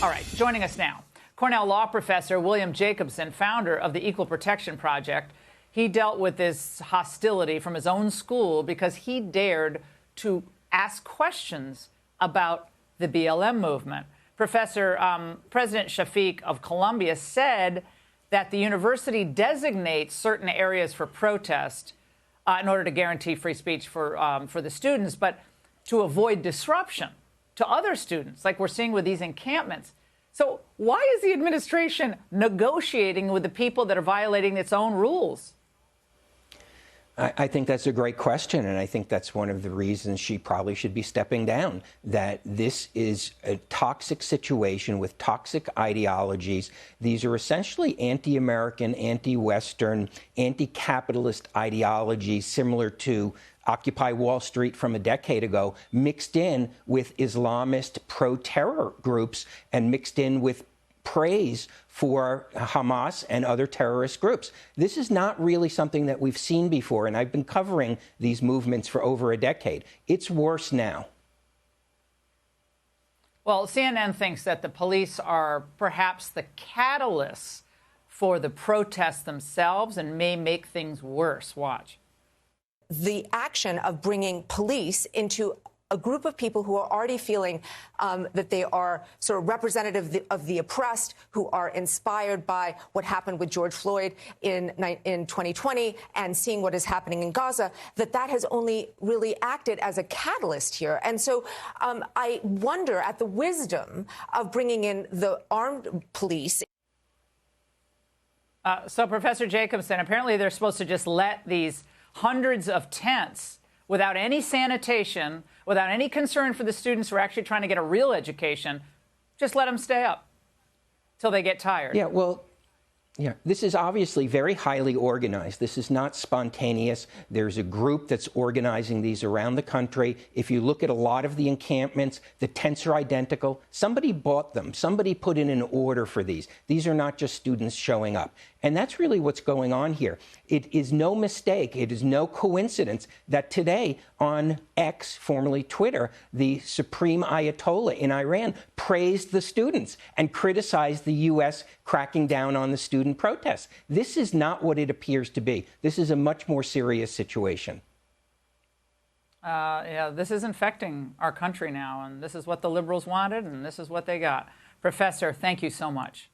All right, joining us now, Cornell law professor William Jacobson, founder of the Equal Protection Project. He dealt with this hostility from his own school because he dared to ask questions about the BLM movement. President Shafiq of Columbia said that the university designates certain areas for protest in order to guarantee free speech for the students, but to avoid disruption to other students, like we're seeing with these encampments. So why is the administration negotiating with the people that are violating its own rules? I think that's a great question, and I think that's one of the reasons she probably should be stepping down, that this is a toxic situation with toxic ideologies. These are essentially anti-American, anti-Western, anti-capitalist ideologies similar to Occupy Wall Street from a decade ago, mixed in with Islamist pro-terror groups and mixed in with praise for Hamas and other terrorist groups. This is not really something that we've seen before, and I've been covering these movements for over a decade. It's worse now. Well, CNN thinks that the police are perhaps the catalysts for the protests themselves and may make things worse. Watch. The action of bringing police into a group of people who are already feeling that they are sort of representative of the oppressed, who are inspired by what happened with George Floyd in 2020 and seeing what is happening in Gaza, that has only really acted as a catalyst here. And so I wonder at the wisdom of bringing in the armed police. So, Professor Jacobson, apparently they're supposed to just let these hundreds of tents without any sanitation, without any concern for the students who are actually trying to get a real education, just let them stay up till they get tired. Yeah, well, yeah, this is obviously very highly organized. This is not spontaneous. There's a group that's organizing these around the country. If you look at a lot of the encampments, the tents are identical. Somebody bought them. Somebody put in an order for these. These are not just students showing up. And that's really what's going on here. It is no mistake, it is no coincidence that today on X, formerly Twitter, the Supreme Ayatollah in Iran praised the students and criticized the U.S. cracking down on the student protests. This is not what it appears to be. This is a much more serious situation. Yeah, this is infecting our country now, and this is what the liberals wanted, and this is what they got. Professor, thank you so much.